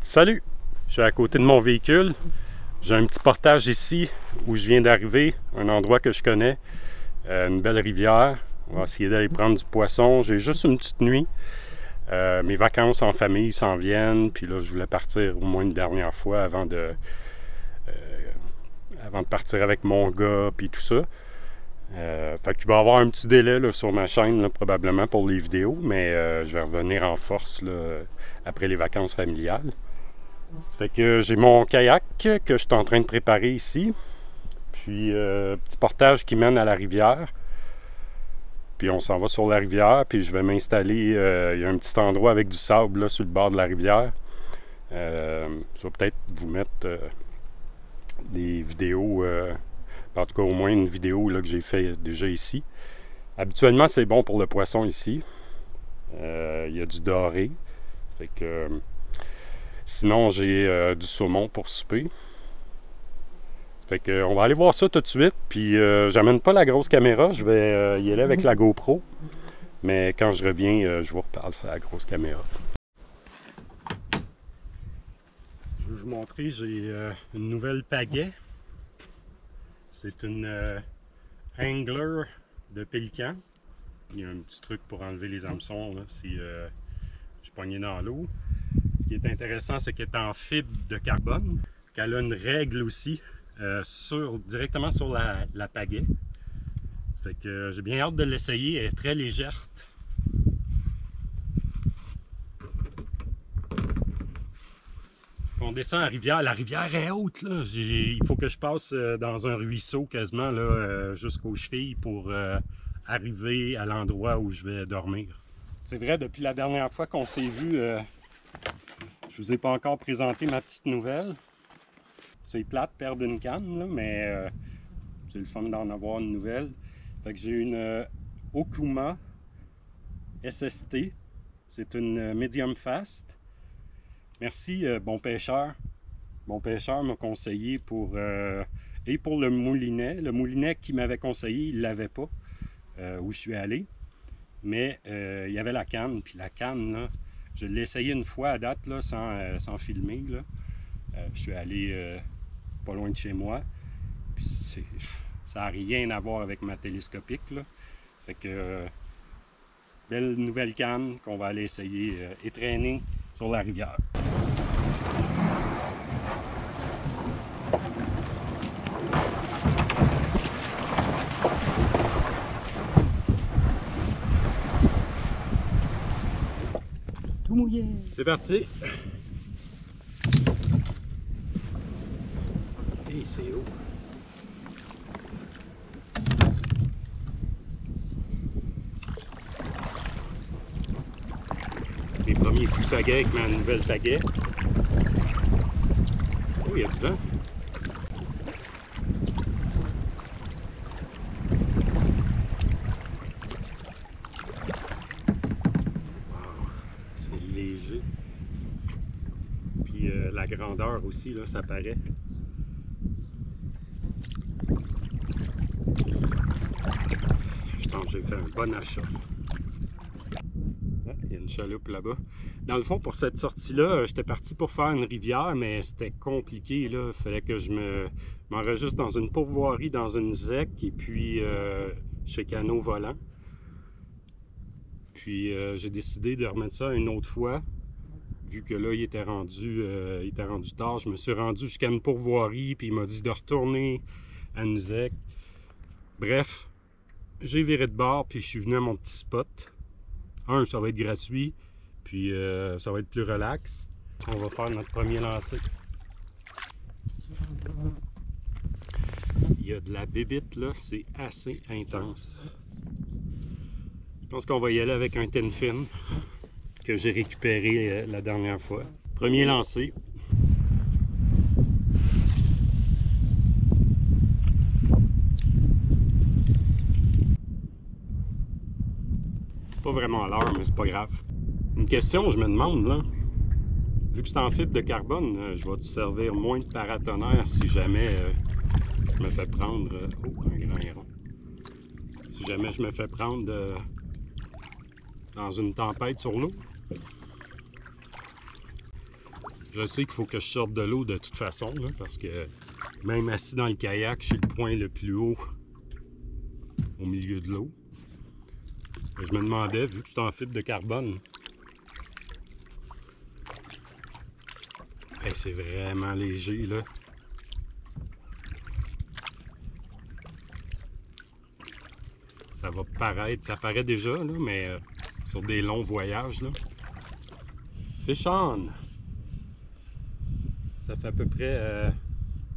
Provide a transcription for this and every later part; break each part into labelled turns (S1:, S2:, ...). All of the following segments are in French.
S1: Salut! Je suis à côté de mon véhicule. J'ai un petit portage ici où je viens d'arriver, un endroit que je connais, une belle rivière. On va essayer d'aller prendre du poisson. J'ai juste une petite nuit. Mes vacances en famille s'en viennent, puis là je voulais partir au moins une dernière fois avant de partir avec mon gars, puis tout ça. Fait qu'il va y avoir un petit délai là, sur ma chaîne, là, probablement pour les vidéos, mais je vais revenir en force là, après les vacances familiales. Fait que j'ai mon kayak que je suis en train de préparer ici. Puis petit portage qui mène à la rivière. Puis on s'en va sur la rivière, puis je vais m'installer. Il y a un petit endroit avec du sable là, sur le bord de la rivière. Je vais peut-être vous mettre des vidéos, en tout cas au moins une vidéo là, que j'ai fait déjà ici. Habituellement, c'est bon pour le poisson ici. Il y a du doré. Fait que sinon, j'ai du saumon pour souper. Fait que on va aller voir ça tout de suite. Puis j'amène pas la grosse caméra, je vais y aller avec la GoPro. Mais quand je reviens, je vous reparle sur la grosse caméra. Je vais vous montrer, j'ai une nouvelle pagaie. C'est une Angler de Pélican. Il y a un petit truc pour enlever les hameçons là, si je suis pogné dans l'eau. Ce qui est intéressant, c'est qu'elle est en fibre de carbone, qu'elle a une règle aussi directement sur la pagaie. Fait que j'ai bien hâte de l'essayer, elle est très légère. On descend la rivière est haute là. Il faut que je passe dans un ruisseau quasiment là, jusqu'aux chevilles pour arriver à l'endroit où je vais dormir. C'est vrai, depuis la dernière fois qu'on s'est vu, je vous ai pas encore présenté ma petite nouvelle. C'est plate perdre une canne, là, mais c'est le fun d'en avoir une nouvelle. Fait que j'ai une Okuma SST. C'est une medium fast. Merci Bon Pêcheur. Bon Pêcheur m'a conseillé pour le moulinet. Le moulinet qu'il m'avait conseillé, il ne l'avait pas où je suis allé. Mais il y avait la canne. Puis la canne, là, je l'ai essayé une fois à date là, sans filmer. Là. Je suis allé pas loin de chez moi. Puis ça n'a rien à voir avec ma télescopique. Là. Fait que belle nouvelle canne qu'on va aller essayer et traîner sur la rivière. Tout mouillé. C'est parti. Et c'est haut. Les premiers coups de pagaie avec ma nouvelle pagaie. Oh, il y a du vent. Wow, c'est léger. Puis la grandeur aussi, là, ça paraît. Je pense que j'ai fait un bon achat. Il y a une chaloupe là-bas. Dans le fond, pour cette sortie-là, j'étais parti pour faire une rivière, mais c'était compliqué. Il fallait que je m'enregistre dans une pourvoirie, dans une ZEC, et puis chez Canot Volant. Puis j'ai décidé de remettre ça une autre fois, vu que là, il était rendu tard. Je me suis rendu jusqu'à une pourvoirie, puis il m'a dit de retourner à une ZEC. Bref, j'ai viré de bord, puis je suis venu à mon petit spot. Ça va être gratuit, puis ça va être plus relax. On va faire notre premier lancer. Il y a de la bébite là, c'est assez intense. Je pense qu'on va y aller avec un tin fin que j'ai récupéré la dernière fois. Premier lancer. Pas vraiment à l'heure, mais c'est pas grave. Une question, je me demande, là, vu que c'est en fibre de carbone, je vais-tu servir moins de paratonnerre si jamais je me fais prendre... oh, un grand héron. Si jamais je me fais prendre dans une tempête sur l'eau. Je sais qu'il faut que je sorte de l'eau de toute façon, là, parce que même assis dans le kayak, je suis le point le plus haut au milieu de l'eau. Je me demandais, vu que c'est en fibre de carbone, hey, c'est vraiment léger là. Ça va paraître, ça paraît déjà, là, mais sur des longs voyages. Là. Fish on! Ça fait à peu près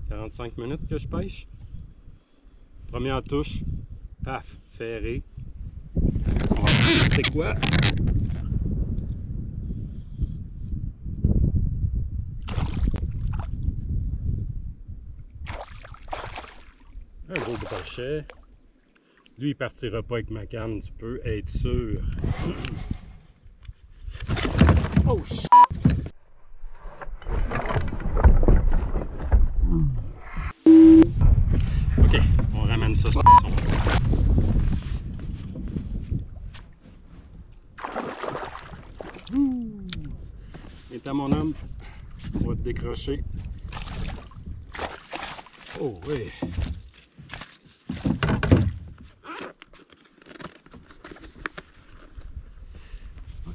S1: 45 minutes que je pêche. Première touche, paf, ferré. On va voir c'est quoi. Un gros brochet. Lui, il partira pas avec ma canne, tu peux être sûr. Oh shit! Ok, on ramène ça sur le son. Et à mon homme, on va te décrocher. Oh oui!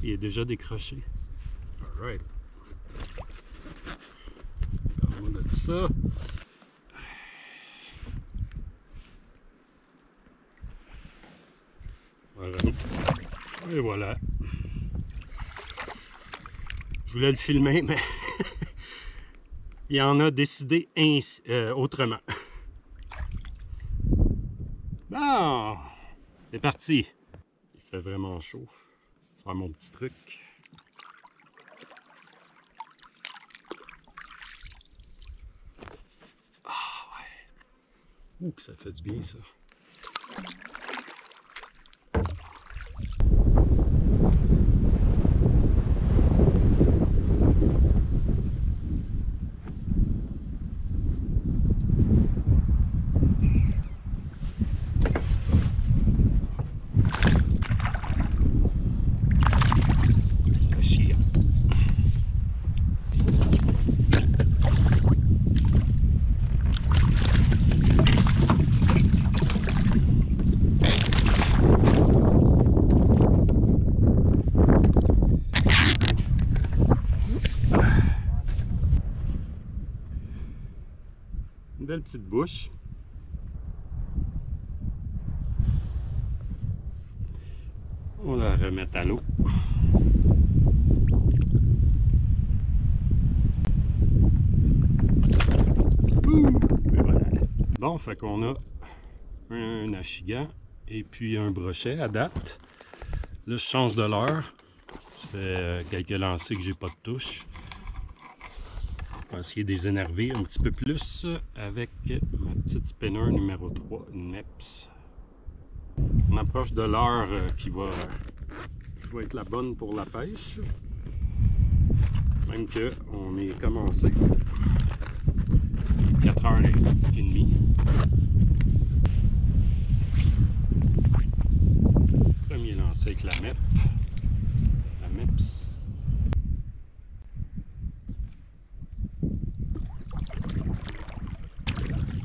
S1: Il est déjà décroché. Alright. On va mettre ça. Voilà. Et voilà. Je voulais le filmer, mais il en a décidé ainsi, autrement. Bon, c'est parti. Il fait vraiment chaud. Je vais faire mon petit truc. Ah ouais. Ouh, que ça fait du bien ça. Une belle petite bouche. On va la remettre à l'eau. Voilà. Bon, fait qu'on a un achigan et puis un brochet à date. Là, je change de leurre. Ça fait quelques lancers que j'ai pas de touche. On va essayer de les énerver un petit peu plus avec ma petite spinner numéro 3 Neps. On approche de l'heure qui va être la bonne pour la pêche. Même qu'on est commencé 4h30. Premier lancé avec la MEP. La MEPS.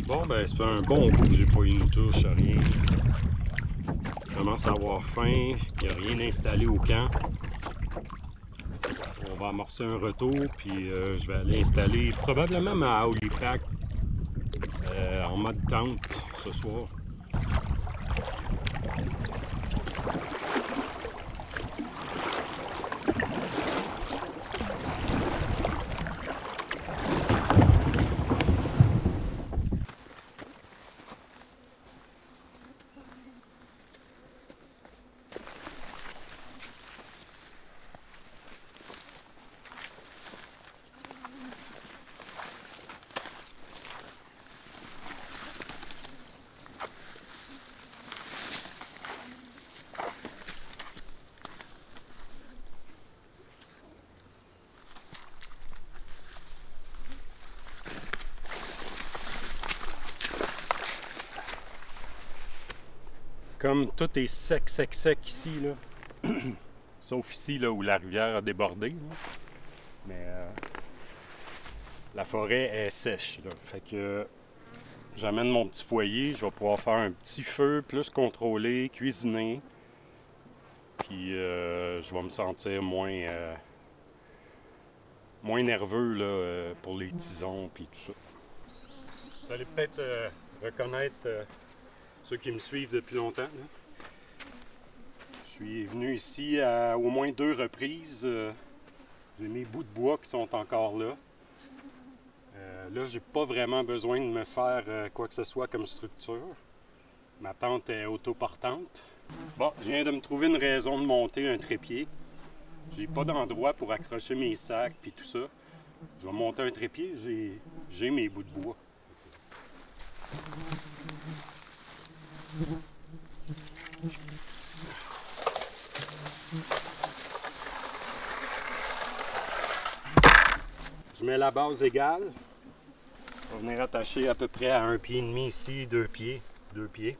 S1: Bon, ben, ça fait un bon bout que j'ai pas eu une touche, rien. Je commence à avoir faim, il n'y a rien installé au camp. On va amorcer un retour, puis je vais aller installer probablement ma Holy Pack en mode tente ce soir. Comme tout est sec ici, là. Sauf ici là, où la rivière a débordé. Là. Mais la forêt est sèche. Là. Fait que j'amène mon petit foyer, je vais pouvoir faire un petit feu plus contrôlé, cuisiner. Puis je vais me sentir moins nerveux là, pour les tisons puis tout ça. Vous allez peut-être reconnaître ceux qui me suivent depuis longtemps. Là. Je suis venu ici à au moins 2 reprises. J'ai mes bouts de bois qui sont encore là. Là, j'ai pas vraiment besoin de me faire quoi que ce soit comme structure. Ma tente est autoportante. Bon, je viens de me trouver une raison de monter un trépied. J'ai pas d'endroit pour accrocher mes sacs puis tout ça. Je vais monter un trépied, j'ai mes bouts de bois. Je mets la base égale. On va venir attacher à peu près à 1,5 pied ici, 2 pieds. 2 pieds.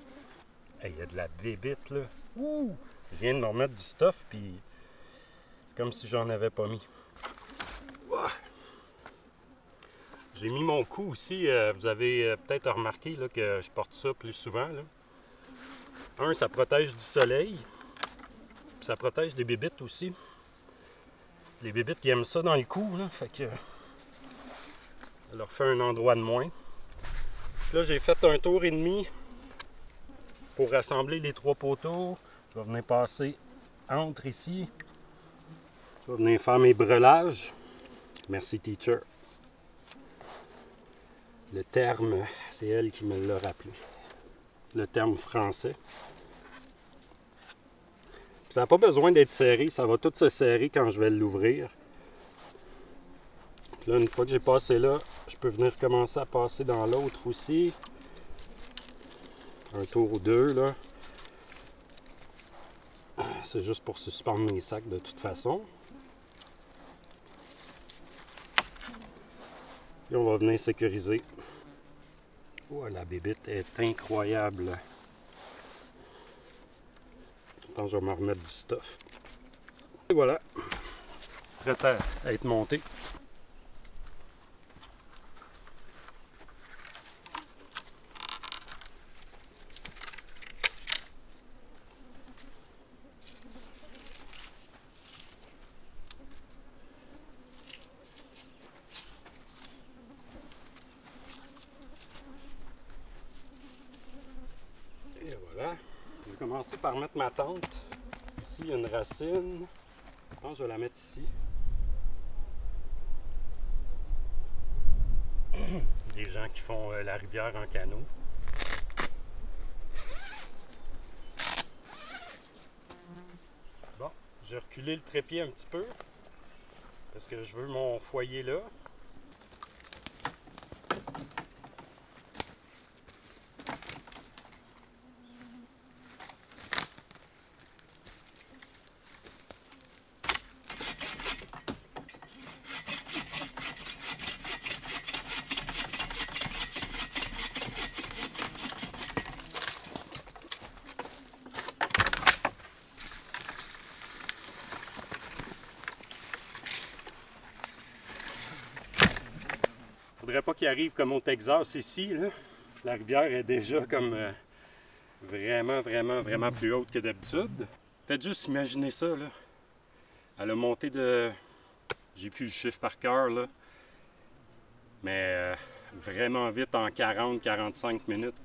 S1: Hey, il y a de la bébite là. Ouh! Je viens de me remettre du stuff puis c'est comme si j'en avais pas mis. Ouah. J'ai mis mon cou aussi. Vous avez peut-être remarqué là, que je porte ça plus souvent. Là. Ça protège du soleil. Puis ça protège des bébites aussi. Les bébites qui aiment ça dans le cou. Là, fait que ça leur fait un endroit de moins. Là, j'ai fait un tour et demi pour rassembler les 3 poteaux. Je vais venir passer entre ici. Je vais venir faire mes brelages. Merci, teacher. Le terme, c'est elle qui me l'a rappelé. Le terme français. Ça n'a pas besoin d'être serré. Ça va tout se serrer quand je vais l'ouvrir. Là, une fois que j'ai passé là, je peux venir commencer à passer dans l'autre aussi. Un tour ou 2, là. C'est juste pour suspendre mes sacs de toute façon. Et on va venir sécuriser. Oh, la bébite est incroyable. Attends, je vais me remettre du stuff. Et voilà. Prête à être montée. Et voilà. Je vais commencer par mettre ma tente. Ici, il y a une racine. Je pense que je vais la mettre ici. Des gens qui font la rivière en canot. Bon, j'ai reculé le trépied un petit peu parce que je veux mon foyer là. Faudrait pas qu'il arrive comme au Texas ici, là. La rivière est déjà comme vraiment plus haute que d'habitude. Faites juste imaginer ça, là. Elle a monté de... J'ai plus le chiffre par cœur, là. Mais vraiment vite en 40-45 minutes.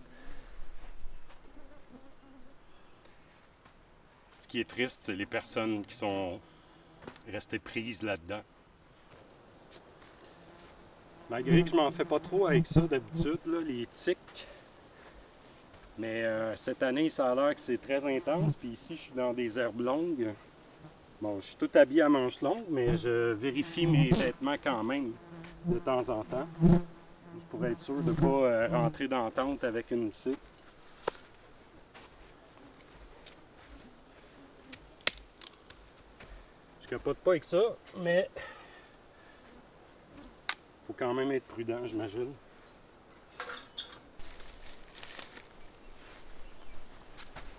S1: Ce qui est triste, c'est les personnes qui sont restées prises là-dedans. Malgré que je m'en fais pas trop avec ça d'habitude, les tiques. Mais cette année, ça a l'air que c'est très intense. Puis ici, je suis dans des herbes longues. Bon, je suis tout habillé à manches longues, mais je vérifie mes vêtements quand même de temps en temps. Juste pour être sûr de ne pas rentrer dans la tente avec une tique. Je capote pas avec ça, mais faut quand même être prudent, j'imagine.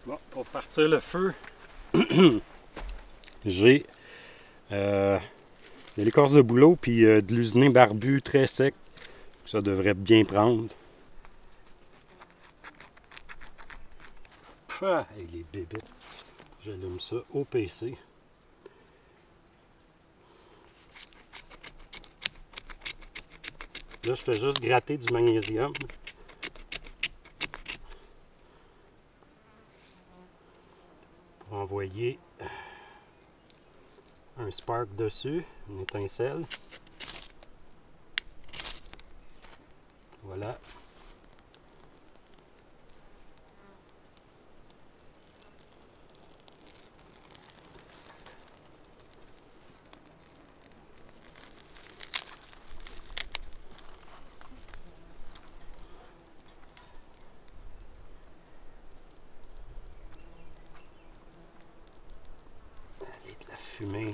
S1: Bon, pour partir le feu, j'ai Il y a l'écorce de bouleau puis de l'usiné barbu très sec. Ça devrait bien prendre. Ah, et les bébites. J'allume ça au PC. Là, je fais juste gratter du magnésium. Pour envoyer un spark dessus, une étincelle. Voilà. Allez, de la fumée.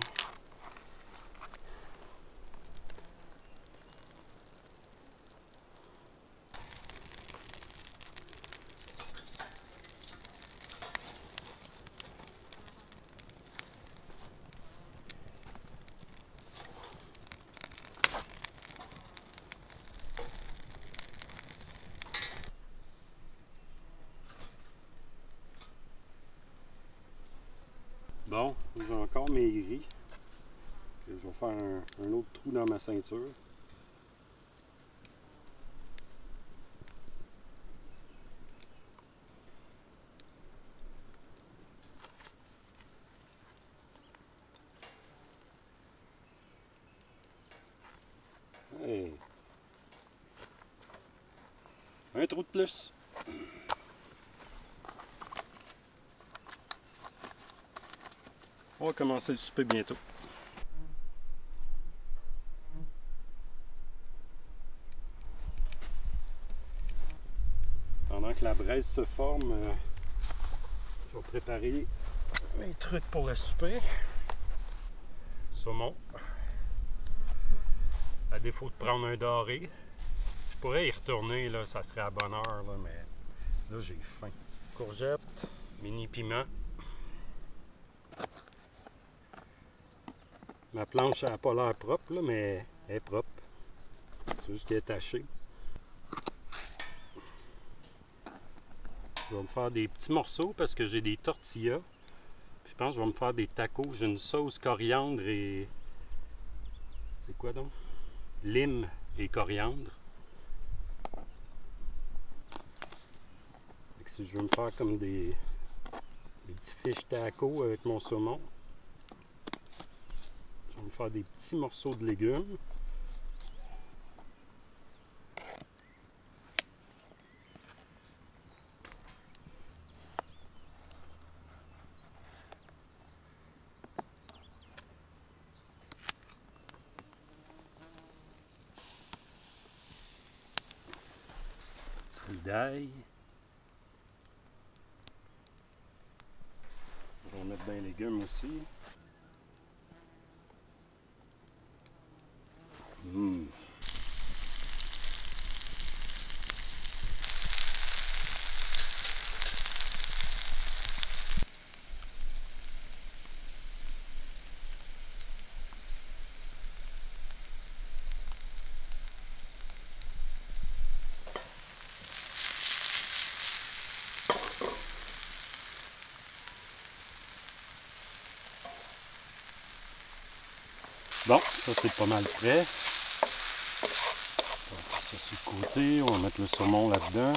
S1: Bon, j'ai encore maigri. Je vais faire un autre trou dans ma ceinture. Hey. Un trou de plus. On va commencer le souper bientôt. Pendant que la braise se forme, je vais préparer mes trucs pour le souper. Saumon. À défaut de prendre un doré. Je pourrais y retourner, là, ça serait à bonne heure, là, mais là j'ai faim. Courgettes, mini piment. Ma planche n'a pas l'air propre, là, mais elle est propre. C'est juste qu'elle est tachée. Je vais me faire des petits morceaux parce que j'ai des tortillas. Puis je pense que je vais me faire des tacos. J'ai une sauce coriandre et... C'est quoi donc? Lime et coriandre. Fait que si je veux me faire comme des petits fish tacos avec mon saumon, je vais me faire des petits morceaux de légumes. D'ail. On va mettre bien les légumes aussi. Bon, ça c'est pas mal prêt. On va mettre ça sur le côté, on va mettre le saumon là-dedans.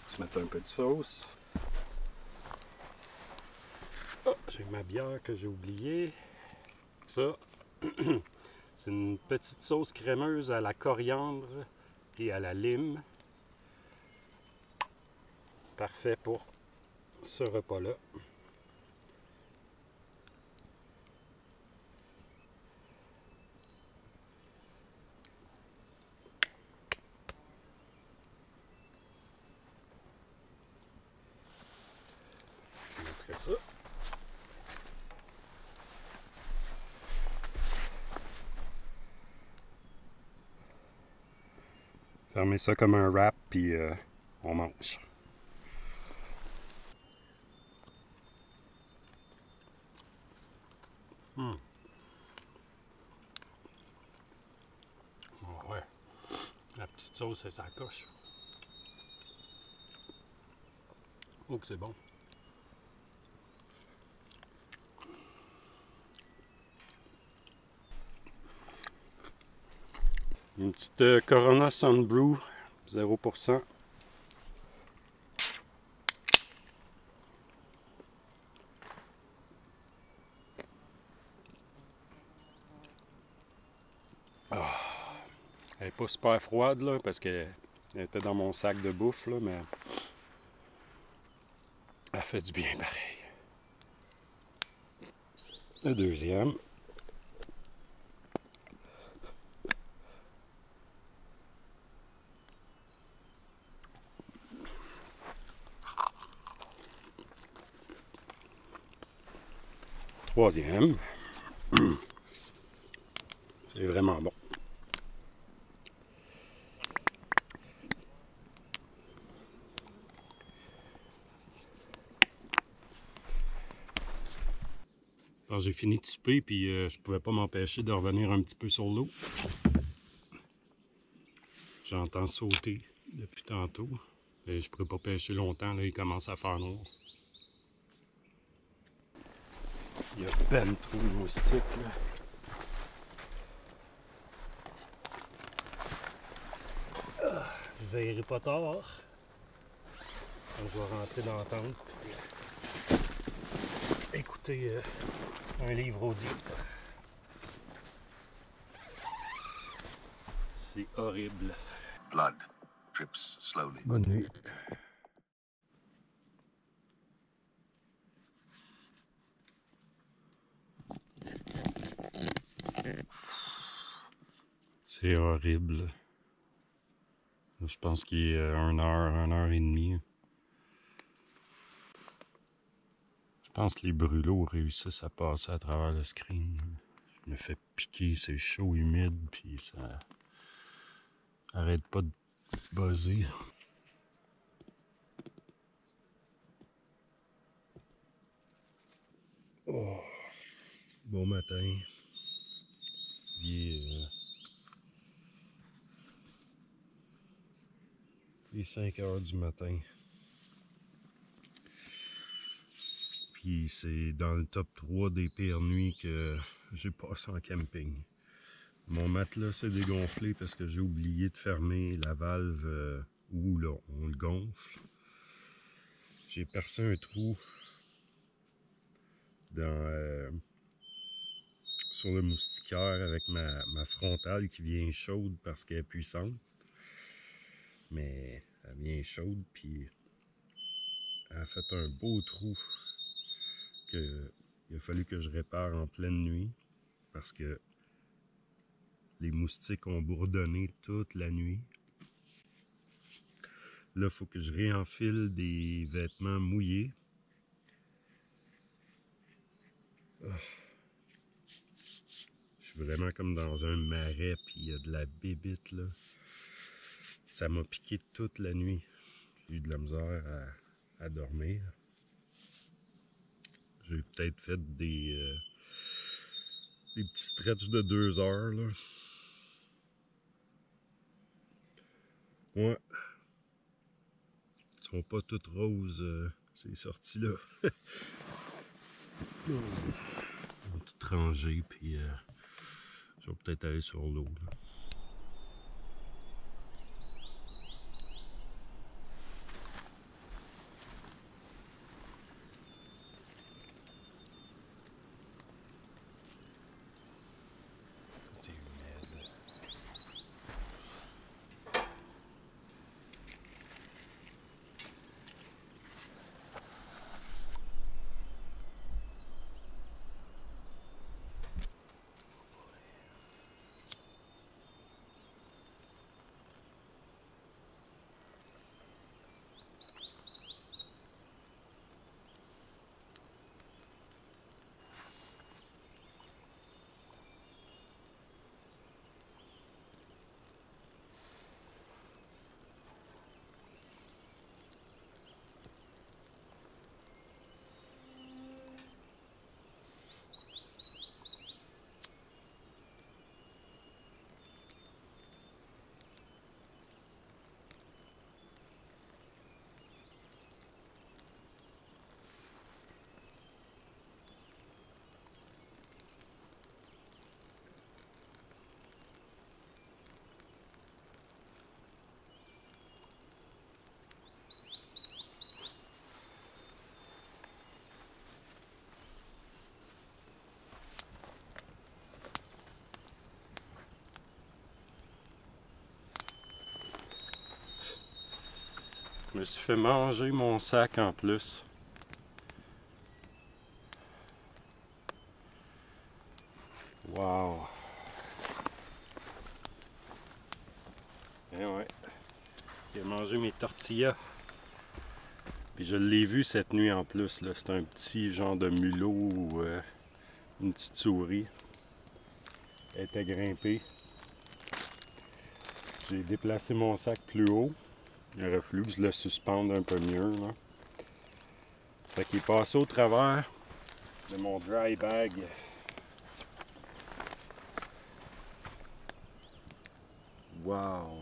S1: Je vais mettre un peu de sauce. Oh, j'ai ma bière que j'ai oubliée. Ça, C'est une petite sauce crémeuse à la coriandre et à la lime. Parfait pour ce repas-là. Je mettrai ça. Fermez ça comme un wrap, puis on mange. Oh, ouais. La petite sauce, ça coche. Oh, que c'est bon. Une petite Corona Sunbrew, 0%. Elle n'est pas super froide là, parce qu'elle était dans mon sac de bouffe, là, mais elle fait du bien pareil. Le deuxième. Troisième. C'est vraiment bon. Alors, j'ai fini de souper, puis je pouvais pas m'empêcher de revenir un petit peu sur l'eau. J'entends sauter depuis tantôt. Et je pourrais pas pêcher longtemps, là, il commence à faire noir. Il y a ben trop de moustiques là. Je verrai pas tard. Donc, je vais rentrer dans la tente et écouter un livre audio. C'est horrible.
S2: Blood drips slowly.
S1: Bonne nuit. C'est horrible. Je pense qu'il est 1 heure et demie. Je pense que les brûlots réussissent à passer à travers le screen. Je me fais piquer, c'est chaud, humide, puis ça arrête pas de buzzer. Oh. Bon matin. Il est 5 heures du matin. Puis c'est dans le top 3 des pires nuits que j'ai passé en camping. Mon matelas s'est dégonflé parce que j'ai oublié de fermer la valve où là, on le gonfle. J'ai percé un trou sur le moustiquaire avec ma frontale qui vient chaude parce qu'elle est puissante. Mais elle vient chaude, puis elle a fait un beau trou qu'il a fallu que je répare en pleine nuit parce que les moustiques ont bourdonné toute la nuit. Là, il faut que je réenfile des vêtements mouillés. Oh. Je suis vraiment comme dans un marais, puis il y a de la bébite là. Ça m'a piqué toute la nuit. J'ai eu de la misère à dormir. J'ai peut-être fait des petits stretches de 2 heures là. Ouais. Ils sont pas toutes roses ces sorties-là. Ils ont tout rangé, puis je vais peut-être aller sur l'eau. Tout est Je me suis fait manger mon sac en plus. Wow! Eh ouais. J'ai mangé mes tortillas. Puis je l'ai vu cette nuit en plus. C'est un petit genre de mulot ou une petite souris. Elle était grimpée. J'ai déplacé mon sac plus haut. Il aurait fallu que je le suspende un peu mieux. Là. Fait qu'il est passé au travers de mon dry bag. Wow!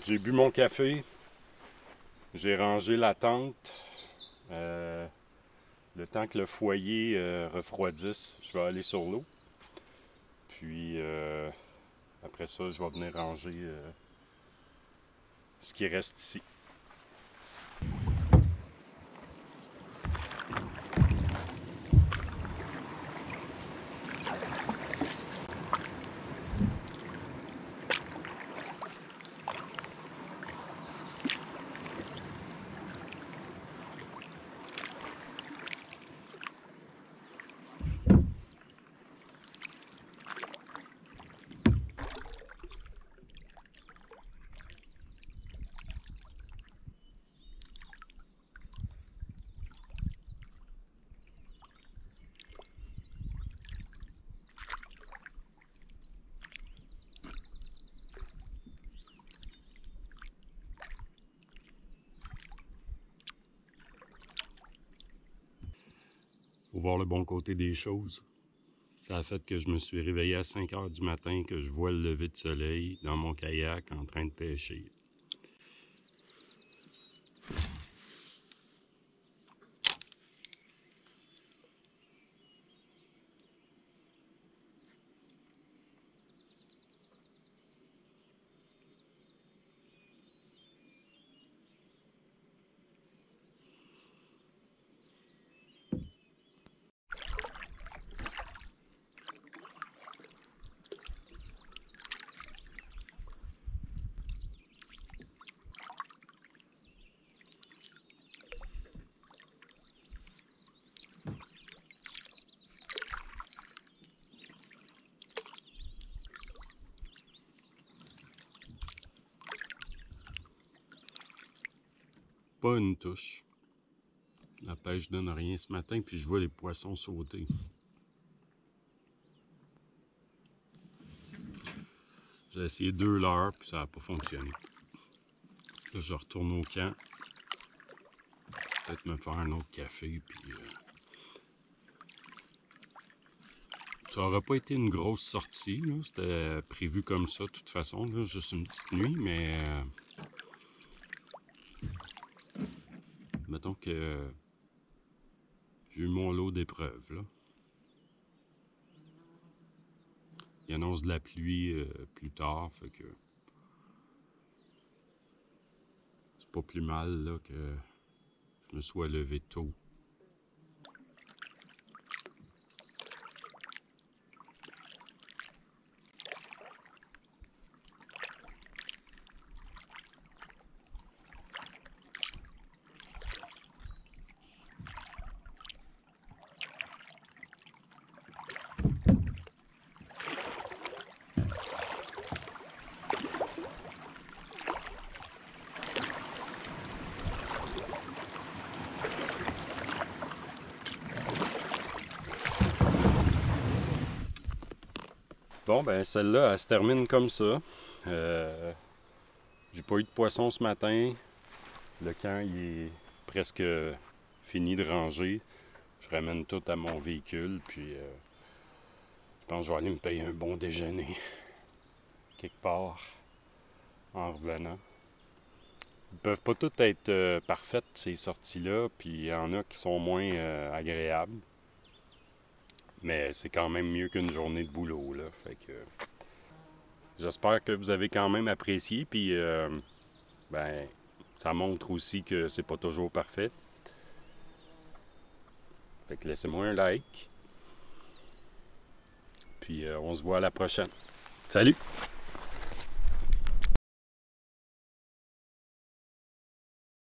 S1: J'ai bu mon café, j'ai rangé la tente, le temps que le foyer refroidisse, je vais aller sur l'eau. Puis après ça, je vais venir ranger ce qui reste ici. Faut voir le bon côté des choses. Ça a fait que je me suis réveillé à 5 heures du matin, que je vois le lever de soleil dans mon kayak en train de pêcher. Pas une touche. La pêche donne rien ce matin, puis je vois les poissons sauter. J'ai essayé 2 leurres, puis ça n'a pas fonctionné. Là, je retourne au camp. Peut-être me faire un autre café, puis... Ça n'aurait pas été une grosse sortie, c'était prévu comme ça de toute façon, là, juste une petite nuit, mais... mettons que j'ai eu mon lot d'épreuves, là. Il annonce de la pluie plus tard, fait que... c'est pas plus mal, là, que je me sois levé tôt. Bon, ben celle-là, elle se termine comme ça. J'ai pas eu de poisson ce matin. Le camp, il est presque fini de ranger. Je ramène tout à mon véhicule, puis je pense que je vais aller me payer un bon déjeuner quelque part en revenant. Ils peuvent pas toutes être parfaites, ces sorties-là, puis il y en a qui sont moins agréables. Mais c'est quand même mieux qu'une journée de boulot, là. Fait que j'espère que vous avez quand même apprécié, puis ben ça montre aussi que c'est pas toujours parfait. Fait que laissez-moi un like. Puis on se voit à la prochaine. Salut!